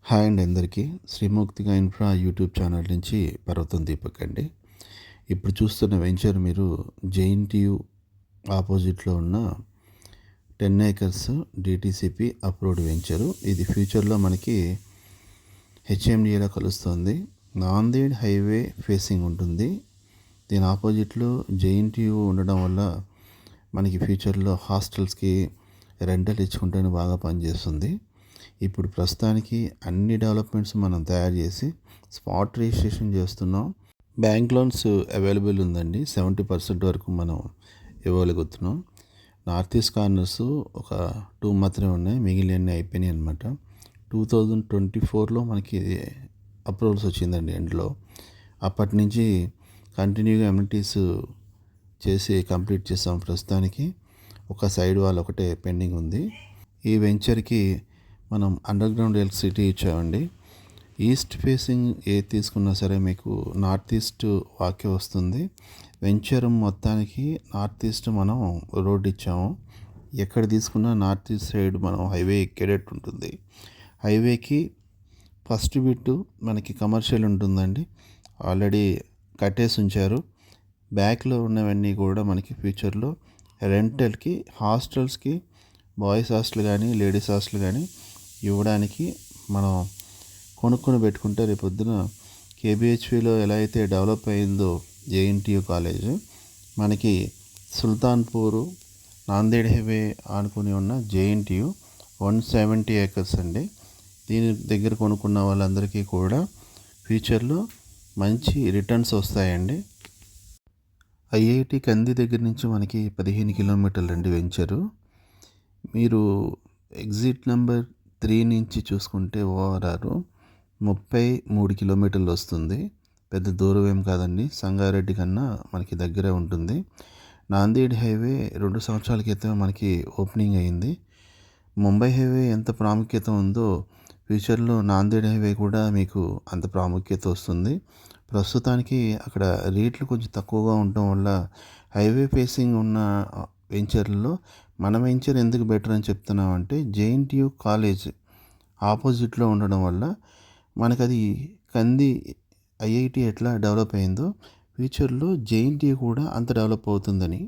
Hi అండి అందరికీ. శ్రీముక్తిగా infra YouTube channel నుంచి పర్వతం దీపక్ అండి. ఇప్పుడు చూస్తున్న వెంచర్ మీరు జేఎన్టీయు ఆపోజిట్లో ఉన్న 10 ఏకర్స్ డిటిసిపి అప్రూవ్డ్ వెంచరు. ఇది ఫ్యూచర్లో మనకి హెచ్ఎండిఏలో కలుస్తుంది. నాందేడ్ హైవే ఫేసింగ్ ఉంటుంది. దీని ఆపోజిట్లో జేఎన్టీయు ఉండడం వల్ల మనకి ఫ్యూచర్లో హాస్టల్స్కి రెంటల్ ఇచ్చుకుంటేనే బాగా పనిచేస్తుంది. ఇప్పుడు ప్రస్తుతానికి అన్ని డెవలప్మెంట్స్ మనం తయారు చేసి స్పాట్ రిజిస్ట్రేషన్ చేస్తున్నాం. బ్యాంక్ లోన్స్ అవైలబుల్ ఉందండి. 70% వరకు మనం ఇవ్వగలుగుతున్నాం. నార్త్ ఈస్ట్ కార్నర్స్ ఒక 2 మాత్రమే ఉన్నాయి, మిగిలినవి అయిపోయినాయి అనమాట. 2024లో మనకి అప్రూవల్స్ వచ్చిందండి ఎండ్లో. అప్పటి నుంచి కంటిన్యూగా ఎమ్యూనిటీస్ చేసి కంప్లీట్ చేసాం. ప్రస్తుతానికి ఒక సైడ్ వాల్ ఒకటే పెండింగ్ ఉంది. ఈ వెంచర్కి మనం అండర్ గ్రౌండ్ ఎలక్ట్రిసిటీ ఇచ్చామండి. ఈస్ట్ ఫేసింగ్ తీసుకున్నా సరే మీకు నార్త్ ఈస్ట్ వాకే వస్తుంది. వెంచర్ మొత్తానికి నార్త్ ఈస్ట్ మనం రోడ్ ఇచ్చాము. ఎక్కడ తీసుకున్నా నార్త్ ఈస్ట్ సైడ్ మనం హైవే ఎక్కేటట్టు ఉంటుంది. హైవేకి ఫస్ట్ బిట్ మనకి కమర్షియల్ ఉంటుందండి, ఆల్రెడీ కట్టేసి ఉంచారు. బ్యాక్లో ఉన్నవన్నీ కూడా మనకి ఫ్యూచర్లో రెంటల్కి, హాస్టల్స్కి, బాయ్స్ హాస్టల్ కానీ లేడీస్ హాస్టల్ కానీ ఇవ్వడానికి మనం కొనుక్కొని పెట్టుకుంటే రేపొద్దున కేబిహెచ్పిలో ఎలా అయితే డెవలప్ అయిందో జేఎన్టీయు కాలేజ్, మనకి సుల్తాన్పూర్ నాందేడ్ హైవే ఆనుకుని ఉన్న జేఎన్టీయు 170 ఏకర్స్ అండి. దీని దగ్గర కొనుక్కున్న వాళ్ళందరికీ కూడా ఫ్యూచర్లో మంచి రిటర్న్స్ వస్తాయండి. ఐఐటి కంది దగ్గర నుంచి మనకి 15 కిలోమీటర్లు అండి వెంచరు. మీరు ఎగ్జిట్ నెంబర్ 3 నుంచి చూసుకుంటే ఓఆర్ఆర్ 33 కిలోమీటర్లు వస్తుంది. పెద్ద దూరం ఏం కాదండి. సంగారెడ్డి కన్నా మనకి దగ్గరే ఉంటుంది. నాందేడ్ హైవే 2 సంవత్సరాల క్రితం మనకి ఓపెనింగ్ అయింది. ముంబై హైవే ఎంత ప్రాముఖ్యత ఉందో ఫ్యూచర్లో నాందేడ్ హైవే కూడా మీకు అంత ప్రాముఖ్యత వస్తుంది. ప్రస్తుతానికి అక్కడ రేట్లు కొంచెం తక్కువగా ఉండటం వల్ల హైవే ఫేసింగ్ ఉన్న వెంచర్లలో మన వెంచర్ ఎందుకు బెటర్ అని చెప్తున్నామంటే, జేఎన్టీయు కాలేజ్ ఆపోజిట్లో ఉండడం వల్ల మనకు అది కంది ఐఐటి ఎట్లా డెవలప్ అయిందో ఫ్యూచర్లో జేఎన్టీయు కూడా అంత డెవలప్ అవుతుందని